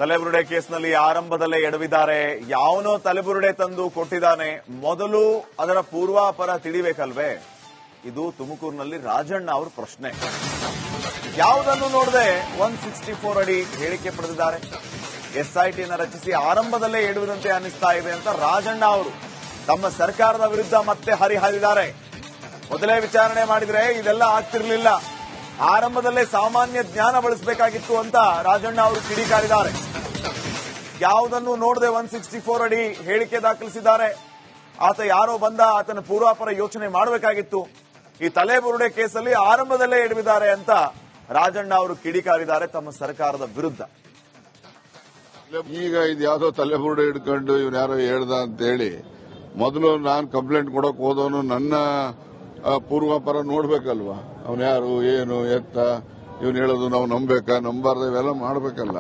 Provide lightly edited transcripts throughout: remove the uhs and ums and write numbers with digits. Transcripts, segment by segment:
ತಲೆಬುರುಡೆ ಕೇಸ್ನಲ್ಲಿ ಆರಂಭದಲ್ಲೇ ಎಡವಿದ್ದಾರೆ. ಯಾವನೋ ತಲೆಬುರುಡೆ ತಂದು ಕೊಟ್ಟಿದ್ದಾನೆ, ಮೊದಲು ಅದರ ಪೂರ್ವಾಪರ ತಿಳಿಬೇಕಲ್ವೇ? ಇದು ತುಮಕೂರಿನಲ್ಲಿ ರಾಜಣ್ಣ ಅವರ ಪ್ರಶ್ನೆ. ಯಾವುದನ್ನು ನೋಡದೆ 164 ಅಡಿ ಹೇಳಿಕೆ ಪಡೆದಿದ್ದಾರೆ. ಎಸ್ಐಟಿಯನ್ನು ರಚಿಸಿ ಆರಂಭದಲ್ಲೇ ಎಡುವುದಂತೆ ಅನಿಸ್ತಾ ಇದೆ ಅಂತ ರಾಜಣ್ಣ ಅವರು ತಮ್ಮ ಸರ್ಕಾರದ ವಿರುದ್ಧ ಮತ್ತೆ ಹರಿಹಾಯ್ದಿದ್ದಾರೆ. ಮೊದಲೇ ವಿಚಾರಣೆ ಮಾಡಿದ್ರೆ ಇದೆಲ್ಲ ಆಗ್ತಿರ್ಲಿಲ್ಲ, ಆರಂಭದಲ್ಲೇ ಸಾಮಾನ್ಯ ಜ್ಞಾನ ಬಳಸಬೇಕಾಗಿತ್ತು ಅಂತ ರಾಜಣ್ಣ ಅವರು ಕಿಡಿಕಾರಿದ್ದಾರೆ. ಯಾವುದನ್ನು ನೋಡದೆ 164 ಅಡಿ ಹೇಳಿಕೆ ದಾಖಲಿಸಿದ್ದಾರೆ. ಆತ ಯಾರೋ ಬಂದ, ಆತನ ಪೂರ್ವಾಪರ ಯೋಚನೆ ಮಾಡಬೇಕಾಗಿತ್ತು. ಈ ತಲೆಬುರುಡೆ ಕೇಸಲ್ಲಿ ಆರಂಭದಲ್ಲೇ ಎಡವಿದ್ದಾರೆ ಅಂತ ರಾಜಣ್ಣ ಅವರು ಕಿಡಿಕಾರಿದ್ದಾರೆ ತಮ್ಮ ಸರ್ಕಾರದ ವಿರುದ್ಧ. ಈಗ ಇದು ಯಾವ್ದೋ ತಲೆಬುರುಡೆ ಹಿಡ್ಕೊಂಡು ಇವ್ರು ಯಾರೋ ಹೇಳ್ದ ಅಂತ ಹೇಳಿ ಮೊದಲು ನಾನು ಕಂಪ್ಲೇಂಟ್ ಕೊಡಕ್ ಹೋದವನು ನನ್ನ ಪೂರ್ವಾಪರ ನೋಡ್ಬೇಕಲ್ವಾ? ಅವನು ಯಾರು, ಏನು, ಎತ್ತ, ಇವನು ಹೇಳೋದು ನಾವು ನಂಬೇಕಾ ನಂಬಾರ್ದ, ಇವೆಲ್ಲ ಮಾಡ್ಬೇಕಲ್ಲ.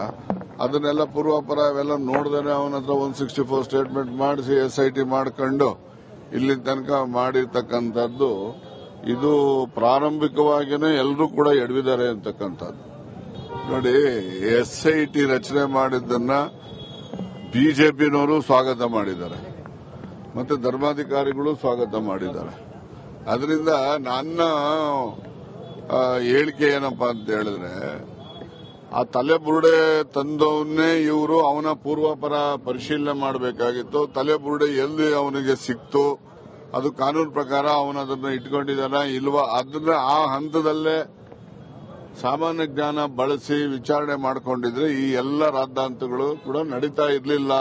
ಅದನ್ನೆಲ್ಲ ಪೂರ್ವಾಪರ ಇವೆಲ್ಲ ನೋಡ್ದೇನೆ ಅವನ ಹತ್ರ 164 ಸ್ಟೇಟ್ಮೆಂಟ್ ಮಾಡಿಸಿ SIT ಮಾಡ್ಕೊಂಡು ಇಲ್ಲಿ ತನಕ ಮಾಡಿರ್ತಕ್ಕಂಥದ್ದು. ಇದು ಪ್ರಾರಂಭಿಕವಾಗಿನೇ ಎಲ್ಲರೂ ಕೂಡ ಎಡವಿದ್ದಾರೆ ಅಂತಕ್ಕಂಥದ್ದು. ನೋಡಿ, SIT ರಚನೆ ಮಾಡಿದ್ದನ್ನ ಬಿಜೆಪಿನವರು ಸ್ವಾಗತ ಮಾಡಿದ್ದಾರೆ, ಮತ್ತೆ ಧರ್ಮಾಧಿಕಾರಿಗಳು ಸ್ವಾಗತ ಮಾಡಿದ್ದಾರೆ. ಅದರಿಂದ ನನ್ನ ಹೇಳಿಕೆ ಏನಪ್ಪಾ ಅಂತ ಹೇಳಿದ್ರೆ, ಆ ತಲೆಬುರುಡೆ ತಂದವನ್ನೇ ಇವರು ಅವನ ಪೂರ್ವಾಪರ ಪರಿಶೀಲನೆ ಮಾಡಬೇಕಾಗಿತ್ತು. ತಲೆಬುರುಡೆ ಎಲ್ಲಿ ಅವನಿಗೆ ಸಿಕ್ತು, ಅದು ಕಾನೂನು ಪ್ರಕಾರ ಅವನದನ್ನ ಇಟ್ಕೊಂಡಿದ್ದಾನ ಇಲ್ವಾ, ಅದನ್ನ ಆ ಹಂತದಲ್ಲೇ ಸಾಮಾನ್ಯ ಜ್ಞಾನ ಬಳಸಿ ವಿಚಾರಣೆ ಮಾಡಿಕೊಂಡಿದ್ರೆ ಈ ಎಲ್ಲ ರಾದ್ದಾಂತಗಳು ಕೂಡ ನಡೀತಾ ಇರಲಿಲ್ಲ.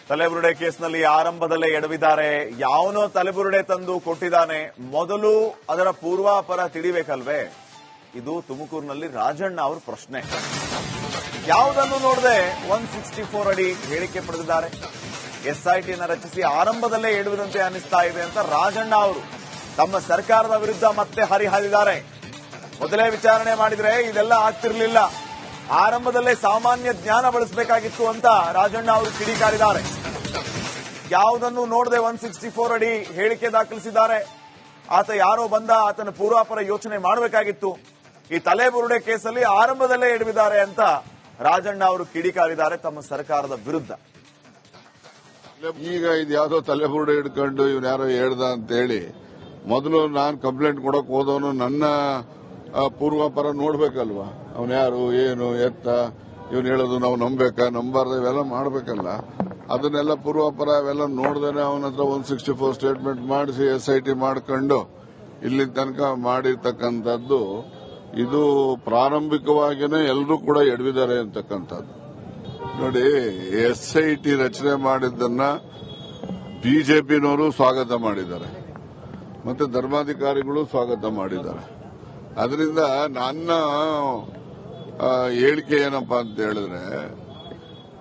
ತಲೆಬುರುಡೆ ಕೇಸ್ನಲ್ಲಿ ಆರಂಭದಲ್ಲೇ ಎಡವಿದ್ದಾರೆ. ಯಾವನೋ ತಲೆಬುರುಡೆ ತಂದು ಕೊಟ್ಟಿದ್ದಾನೆ, ಮೊದಲು ಅದರ ಪೂರ್ವಾಪರ ತಿಳಿಬೇಕಲ್ವೇ? ಇದು ತುಮಕೂರಿನಲ್ಲಿ ರಾಜಣ್ಣ ಅವರ ಪ್ರಶ್ನೆ. ಯಾವುದನ್ನು ನೋಡದೆ 164 ಅಡಿ ಹೇಳಿಕೆ ಪಡೆದಿದ್ದಾರೆ. SITಯನ್ನು ರಚಿಸಿ ಆರಂಭದಲ್ಲೇ ಎಡುವುದಂತೆ ಅನಿಸ್ತಾ ಇದೆ ಅಂತ ರಾಜಣ್ಣ ಅವರು ತಮ್ಮ ಸರ್ಕಾರದ ವಿರುದ್ಧ ಮತ್ತೆ ಹರಿಹಾಯ್ದಿದ್ದಾರೆ. ಮೊದಲೇ ವಿಚಾರಣೆ ಮಾಡಿದ್ರೆ ಇದೆಲ್ಲ ಆಗ್ತಿರ್ಲಿಲ್ಲ, ಆರಂಭದಲ್ಲೇ ಸಾಮಾನ್ಯ ಜ್ಞಾನ ಬಳಸಬೇಕಾಗಿತ್ತು ಅಂತ ರಾಜಣ್ಣ ಅವರು ಕಿಡಿಕಾರಿದ್ದಾರೆ. ಯಾವುದನ್ನು ನೋಡದೆ 164 ಅಡಿ ಹೇಳಿಕೆ ದಾಖಲಿಸಿದ್ದಾರೆ. ಆತ ಯಾರೋ ಬಂದ, ಆತನ ಪೂರ್ವಾಪರ ಯೋಚನೆ ಮಾಡಬೇಕಾಗಿತ್ತು. ಈ ತಲೆಬುರುಡೆ ಕೇಸಲ್ಲಿ ಆರಂಭದಲ್ಲೇ ಎಡವಿದ್ದಾರೆ ಅಂತ ರಾಜಣ್ಣ ಅವರು ಕಿಡಿಕಾರಿದ್ದಾರೆ ತಮ್ಮ ಸರ್ಕಾರದ ವಿರುದ್ಧ. ಈಗ ಇದು ಯಾವ್ದೋ ತಲೆಬುರುಡೆ ಹಿಡ್ಕೊಂಡು ಇವ್ರು ಯಾರೋ ಹೇಳ್ದ ಅಂತ ಹೇಳಿ ಮೊದಲು ನಾನು ಕಂಪ್ಲೇಂಟ್ ಕೊಡಕ್ ಹೋದವನು ನನ್ನ ಪೂರ್ವಾಪರ ನೋಡ್ಬೇಕಲ್ವಾ? ಅವನು ಯಾರು, ಏನು, ಎತ್ತ, ಇವನು ಹೇಳೋದು ನಾವು ನಂಬೇಕಾ ನಂಬಾರ್ದ, ಇವೆಲ್ಲ ಮಾಡ್ಬೇಕಲ್ಲ. ಅದನ್ನೆಲ್ಲ ಪೂರ್ವಾಪರ ಇವೆಲ್ಲ ನೋಡ್ದೇನೆ ಅವನ ಹತ್ರ 164 ಸ್ಟೇಟ್ಮೆಂಟ್ ಮಾಡಿಸಿ SIT ಮಾಡ್ಕೊಂಡು ಇಲ್ಲಿ ತನಕ ಮಾಡಿರ್ತಕ್ಕಂಥದ್ದು. ಇದು ಪ್ರಾರಂಭಿಕವಾಗಿನೇ ಎಲ್ಲರೂ ಕೂಡ ಎಡವಿದ್ದಾರೆ ಅಂತಕ್ಕಂಥದ್ದು. ನೋಡಿ, SIT ರಚನೆ ಮಾಡಿದ್ದನ್ನ ಬಿಜೆಪಿನವರು ಸ್ವಾಗತ ಮಾಡಿದ್ದಾರೆ, ಮತ್ತೆ ಧರ್ಮಾಧಿಕಾರಿಗಳು ಸ್ವಾಗತ ಮಾಡಿದ್ದಾರೆ. ಅದರಿಂದ ನನ್ನ ಹೇಳಿಕೆ ಏನಪ್ಪಾ ಅಂತ ಹೇಳಿದ್ರೆ,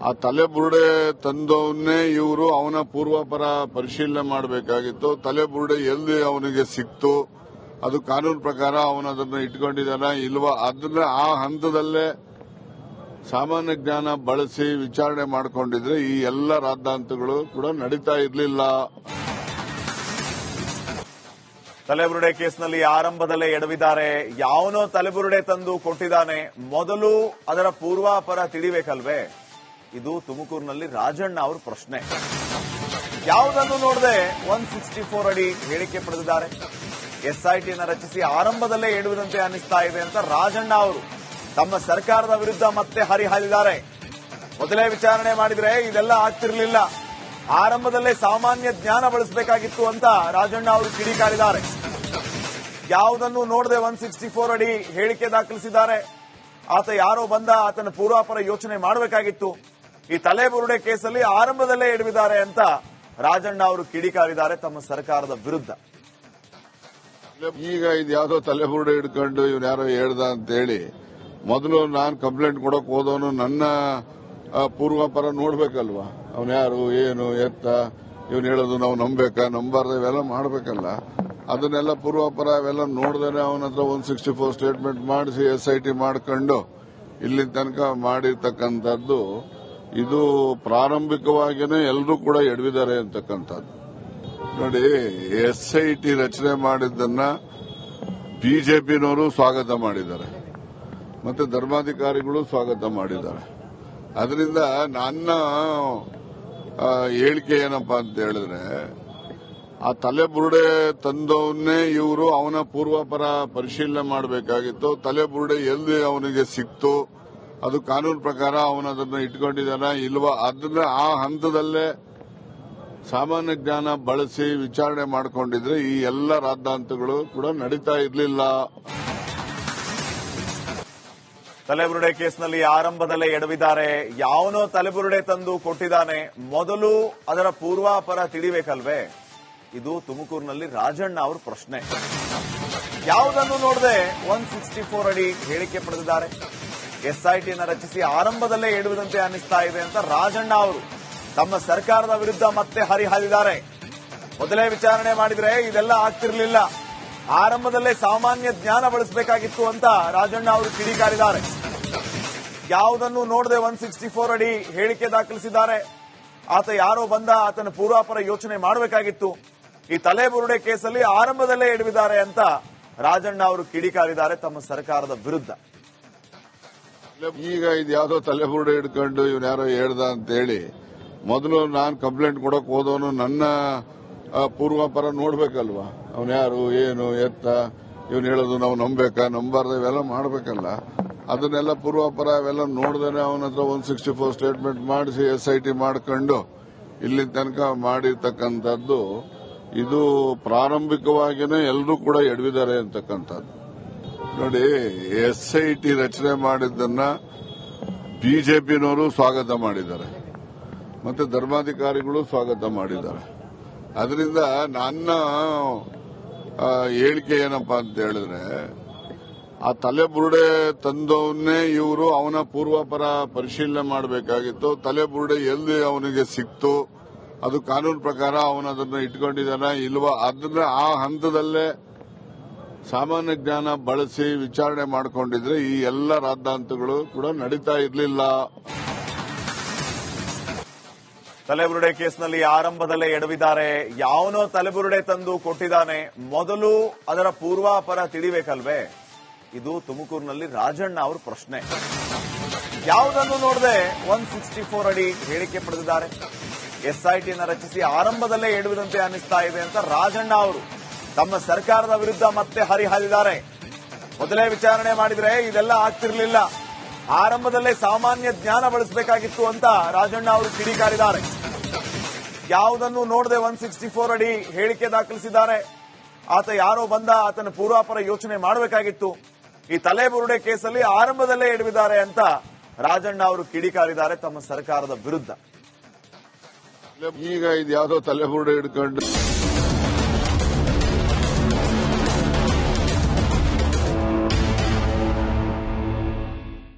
ಆ ತಲೆಬುರುಡೆ ತಂದವನ್ನೇ ಇವರು ಅವನ ಪೂರ್ವಾಪರ ಪರಿಶೀಲನೆ ಮಾಡಬೇಕಾಗಿತ್ತು. ತಲೆಬುರುಡೆ ಎಲ್ಲಿ ಅವನಿಗೆ ಸಿಕ್ತು, ಅದು ಕಾನೂನು ಪ್ರಕಾರ ಅವನದನ್ನ ಇಟ್ಕೊಂಡಿದ್ದಾನ ಇಲ್ವಾ, ಅದನ್ನ ಆ ಹಂತದಲ್ಲೇ ಸಾಮಾನ್ಯ ಜ್ಞಾನ ಬಳಸಿ ವಿಚಾರಣೆ ಮಾಡಿಕೊಂಡಿದ್ರೆ ಈ ಎಲ್ಲ ರಾದ್ದಾಂತಗಳು ಕೂಡ ನಡೀತಾ ಇರಲಿಲ್ಲ. ತಲೆಬುರುಡೆ ಕೇಸ್ನಲ್ಲಿ ಆರಂಭದಲ್ಲೇ ಎಡವಿದ್ದಾರೆ. ಯಾವನೋ ತಲೆಬುರುಡೆ ತಂದು ಕೊಟ್ಟಿದ್ದಾನೆ, ಮೊದಲು ಅದರ ಪೂರ್ವಾಪರ ತಿಳಿಬೇಕಲ್ವೇ? ಇದು ತುಮಕೂರಿನಲ್ಲಿ ರಾಜಣ್ಣ ಅವರ ಪ್ರಶ್ನೆ. ಯಾವುದನ್ನು ನೋಡದೆ 164 ಅಡಿ ಹೇಳಿಕೆ ಪಡೆದಿದ್ದಾರೆ. SITಯನ್ನು ರಚಿಸಿ ಆರಂಭದಲ್ಲೇ ಎಡುವುದಂತೆ ಅನಿಸ್ತಾ ಇದೆ ಅಂತ ರಾಜಣ್ಣ ಅವರು ತಮ್ಮ ಸರ್ಕಾರದ ವಿರುದ್ಧ ಮತ್ತೆ ಹರಿಹಾಯ್ದಿದ್ದಾರೆ. ಮೊದಲೇ ವಿಚಾರಣೆ ಮಾಡಿದ್ರೆ ಇದೆಲ್ಲ ಆಗ್ತಿರ್ಲಿಲ್ಲ, ಆರಂಭದಲ್ಲೇ ಸಾಮಾನ್ಯ ಜ್ಞಾನ ಬಳಸಬೇಕಾಗಿತ್ತು ಅಂತ ರಾಜಣ್ಣ ಅವರು ಕಿಡಿಕಾರಿದ್ದಾರೆ. ಯಾವುದನ್ನು ನೋಡದೆ 164 ಅಡಿ ಹೇಳಿಕೆ ದಾಖಲಿಸಿದ್ದಾರೆ. ಆತ ಯಾರೋ ಬಂದ, ಆತನ ಪೂರ್ವಾಪರ ಯೋಚನೆ ಮಾಡಬೇಕಾಗಿತ್ತು. ಈ ತಲೆಬುರುಡೆ ಕೇಸಲ್ಲಿ ಆರಂಭದಲ್ಲೇ ಎಡವಿದ್ದಾರೆ ಅಂತ ರಾಜಣ್ಣ ಅವರು ಕಿಡಿಕಾರಿದ್ದಾರೆ ತಮ್ಮ ಸರ್ಕಾರದ ವಿರುದ್ಧ. ಈಗ ಇದು ಯಾವ್ದೋ ತಲೆಬುರುಡೆ ಹಿಡ್ಕೊಂಡು ಇವ್ರು ಯಾರೋ ಹೇಳ್ದ ಅಂತ ಹೇಳಿ ಮೊದಲು ನಾನು ಕಂಪ್ಲೇಂಟ್ ಕೊಡಕ್ ಹೋದವನು ನನ್ನ ಪೂರ್ವಾಪರ ನೋಡ್ಬೇಕಲ್ವಾ? ಅವನು ಯಾರು, ಏನು, ಎತ್ತ, ಇವನು ಹೇಳೋದು ನಾವು ನಂಬೇಕಾ ನಂಬಾರ್ದ, ಇವೆಲ್ಲ ಮಾಡ್ಬೇಕಲ್ಲ. ಅದನ್ನೆಲ್ಲ ಪೂರ್ವಾಪರ ಇವೆಲ್ಲ ನೋಡ್ದೇನೆ ಅವನ ಹತ್ರ 164 ಸ್ಟೇಟ್ಮೆಂಟ್ ಮಾಡಿಸಿ SIT ಮಾಡ್ಕೊಂಡು ಇಲ್ಲಿ ತನಕ ಮಾಡಿರ್ತಕ್ಕಂಥದ್ದು. ಇದು ಪ್ರಾರಂಭಿಕವಾಗಿನೇ ಎಲ್ಲರೂ ಕೂಡ ಎಡವಿದ್ದಾರೆ ಅಂತಕ್ಕಂಥದ್ದು. ನೋಡಿ, SIT ರಚನೆ ಮಾಡಿದ್ದನ್ನ ಬಿಜೆಪಿನವರು ಸ್ವಾಗತ ಮಾಡಿದ್ದಾರೆ, ಮತ್ತೆ ಧರ್ಮಾಧಿಕಾರಿಗಳು ಸ್ವಾಗತ ಮಾಡಿದ್ದಾರೆ. ಅದರಿಂದ ನನ್ನ ಹೇಳಿಕೆ ಏನಪ್ಪಾ ಅಂತ ಹೇಳಿದ್ರೆ, ಆ ತಲೆಬುರುಡೆ ತಂದವನ್ನೇ ಇವರು ಅವನ ಪೂರ್ವಾಪರ ಪರಿಶೀಲನೆ ಮಾಡಬೇಕಾಗಿತ್ತು. ತಲೆಬುರುಡೆ ಎಲ್ಲಿ ಅವನಿಗೆ ಸಿಕ್ತು, ಅದು ಕಾನೂನು ಪ್ರಕಾರ ಅವನದನ್ನ ಇಟ್ಕೊಂಡಿದ್ದಾನ ಇಲ್ವಾ, ಅದನ್ನ ಆ ಹಂತದಲ್ಲೇ ಸಾಮಾನ್ಯ ಜ್ಞಾನ ಬಳಸಿ ವಿಚಾರಣೆ ಮಾಡಿಕೊಂಡಿದ್ರೆ ಈ ಎಲ್ಲ ರಾದ್ದಾಂತಗಳು ಕೂಡ ನಡೀತಾ ಇರಲಿಲ್ಲ. ತಲೆಬುರುಡೆ ಕೇಸ್ನಲ್ಲಿ ಆರಂಭದಲ್ಲೇ ಎಡವಿದ್ದಾರೆ. ಯಾವನೋ ತಲೆಬುರುಡೆ ತಂದು ಕೊಟ್ಟಿದ್ದಾನೆ, ಮೊದಲು ಅದರ ಪೂರ್ವಾಪರ ತಿಳಿಬೇಕಲ್ವೇ? ಇದು ತುಮಕೂರಿನಲ್ಲಿ ರಾಜಣ್ಣ ಅವ್ರ ಪ್ರಶ್ನೆ. ಯಾವುದನ್ನು ನೋಡದೆ 164 ಅಡಿ ಹೇಳಿಕೆ ಪಡೆದಿದ್ದಾರೆ. ಎಸ್ಐಟಿಯನ್ನು ರಚಿಸಿ ಆರಂಭದಲ್ಲೇ ಎಡುವುದಂತೆ ಅನ್ನಿಸ್ತಾ ಇದೆ ಅಂತ ರಾಜಣ್ಣ ಅವರು ತಮ್ಮ ಸರ್ಕಾರದ ವಿರುದ್ಧ ಮತ್ತೆ ಹರಿಹಾಯ್ದಿದ್ದಾರೆ. ಮೊದಲೇ ವಿಚಾರಣೆ ಮಾಡಿದ್ರೆ ಇದೆಲ್ಲ ಆಗ್ತಿರ್ಲಿಲ್ಲ, ಆರಂಭದಲ್ಲೇ ಸಾಮಾನ್ಯ ಜ್ಞಾನ ಬಳಸಬೇಕಾಗಿತ್ತು ಅಂತ ರಾಜಣ್ಣ ಅವರು ಕಿಡಿಕಾರಿದ್ದಾರೆ. ಯಾವುದನ್ನು ನೋಡದೆ 164 ಅಡಿ ಹೇಳಿಕೆ ದಾಖಲಿಸಿದ್ದಾರೆ. ಆತ ಯಾರೋ ಬಂದ, ಆತನ ಪೂರ್ವಾಪರ ಯೋಚನೆ ಮಾಡಬೇಕಾಗಿತ್ತು. ಈ ತಲೆಬುರುಡೆ ಕೇಸಲ್ಲಿ ಆರಂಭದಲ್ಲೇ ಎಡವಿದ್ದಾರೆ ಅಂತ ರಾಜಣ್ಣ ಅವರು ಕಿಡಿಕಾರಿದ್ದಾರೆ ತಮ್ಮ ಸರ್ಕಾರದ ವಿರುದ್ಧ. ಈಗ ಇದು ಯಾವ್ದೋ ತಲೆಬುರುಡೆ ಹಿಡ್ಕೊಂಡು ಇವನ್ಯಾರೋ ಹೇಳ್ದ ಅಂತ ಹೇಳಿ ಮೊದಲು ನಾನು ಕಂಪ್ಲೇಂಟ್ ಕೊಡಕ್ ಹೋದವನು ನನ್ನ ಪೂರ್ವಾಪರ ನೋಡ್ಬೇಕಲ್ವಾ, ಅವನ್ಯಾರು ಏನು ಎತ್ತ, ಇವನ್ ಹೇಳೋದು ನಾವು ನಂಬೇಕಾ ನಂಬಾರ್ದ ಇವೆಲ್ಲ ಮಾಡ್ಬೇಕಲ್ಲ. ಅದನ್ನೆಲ್ಲ ಪೂರ್ವಾಪರ ಅವೆಲ್ಲ ನೋಡ್ದೇನೆ ಅವನ ಹತ್ರ 164 ಸ್ಟೇಟ್ಮೆಂಟ್ ಮಾಡಿಸಿ SIT ಮಾಡ್ಕೊಂಡು ಇಲ್ಲಿ ತನಕ ಮಾಡಿರ್ತಕ್ಕಂಥದ್ದು. ಇದು ಪ್ರಾರಂಭಿಕವಾಗಿನೇ ಎಲ್ಲರೂ ಕೂಡ ಎಡವಿದ್ದಾರೆ ಅಂತಕ್ಕಂಥದ್ದು. ನೋಡಿ, SIT ರಚನೆ ಮಾಡಿದ್ದನ್ನ ಬಿಜೆಪಿನವರು ಸ್ವಾಗತ ಮಾಡಿದ್ದಾರೆ, ಮತ್ತೆ ಧರ್ಮಾಧಿಕಾರಿಗಳು ಸ್ವಾಗತ ಮಾಡಿದ್ದಾರೆ. ಅದರಿಂದ ನನ್ನ ಹೇಳಿಕೆ ಏನಪ್ಪಾ ಅಂತ ಹೇಳಿದ್ರೆ, ಆ ತಲೆಬುರುಡೆ ತಂದವನ್ನೇ ಇವರು ಅವನ ಪೂರ್ವಾಪರ ಪರಿಶೀಲನೆ ಮಾಡಬೇಕಾಗಿತ್ತು. ತಲೆಬುರುಡೆ ಎಲ್ಲಿ ಅವನಿಗೆ ಸಿಕ್ತು, ಅದು ಕಾನೂನು ಪ್ರಕಾರ ಅವನದನ್ನ ಇಟ್ಕೊಂಡಿದ್ದಾನ ಇಲ್ವಾ, ಅದನ್ನ ಆ ಹಂತದಲ್ಲೇ ಸಾಮಾನ್ಯ ಜ್ಞಾನ ಬಳಸಿ ವಿಚಾರಣೆ ಮಾಡಿಕೊಂಡಿದ್ರೆ ಈ ಎಲ್ಲ ರಾದ್ದಾಂತಗಳು ಕೂಡ ನಡೀತಾ ಇರಲಿಲ್ಲ. ತಲೆಬುರುಡೆ ಕೇಸ್ನಲ್ಲಿ ಆರಂಭದಲ್ಲೇ ಎಡವಿದ್ದಾರೆ. ಯಾವನೋ ತಲೆಬುರುಡೆ ತಂದು ಕೊಟ್ಟಿದ್ದಾನೆ, ಮೊದಲು ಅದರ ಪೂರ್ವಾಪರ ತಿಳಿಬೇಕಲ್ವೇ? ಇದು ತುಮಕೂರಿನಲ್ಲಿ ರಾಜಣ್ಣ ಅವ್ರ ಪ್ರಶ್ನೆ. ಯಾವುದನ್ನು ನೋಡದೆ 164 ಅಡಿ ಹೇಳಿಕೆ ಪಡೆದಿದ್ದಾರೆ. SITಯನ್ನು ರಚಿಸಿ ಆರಂಭದಲ್ಲೇ ಎಡುವುದಂತೆ ಅನ್ನಿಸ್ತಾ ಇದೆ ಅಂತ ರಾಜಣ್ಣ ಅವರು ತಮ್ಮ ಸರ್ಕಾರದ ವಿರುದ್ಧ ಮತ್ತೆ ಹರಿಹಾಯ್ದಿದ್ದಾರೆ. ಮೊದಲೇ ವಿಚಾರಣೆ ಮಾಡಿದ್ರೆ ಇದೆಲ್ಲ ಆಗ್ತಿರ್ಲಿಲ್ಲ, ಆರಂಭದಲ್ಲೇ ಸಾಮಾನ್ಯ ಜ್ಞಾನ ಬಳಸಬೇಕಾಗಿತ್ತು ಅಂತ ರಾಜಣ್ಣ ಅವರು ಕಿಡಿಕಾರಿದ್ದಾರೆ. ಯಾವುದನ್ನು ನೋಡದೆ 164 ಅಡಿ ಹೇಳಿಕೆ ದಾಖಲಿಸಿದ್ದಾರೆ. ಆತ ಯಾರೋ ಬಂದ, ಆತನ ಪೂರ್ವಾಪರ ಯೋಚನೆ ಮಾಡಬೇಕಾಗಿತ್ತು. ಈ ತಲೆಬುರುಡೆ ಕೇಸಲ್ಲಿ ಆರಂಭದಲ್ಲೇ ಎಡವಿದ್ದಾರೆ ಅಂತ ರಾಜಣ್ಣ ಅವರು ಕಿಡಿಕಾರಿದ್ದಾರೆ ತಮ್ಮ ಸರ್ಕಾರದ ವಿರುದ್ಧ. ಈಗ ಇದು ಯಾವ್ದೋ ತಲೆಬುರುಡೆ ಹಿಡ್ಕೊಂಡು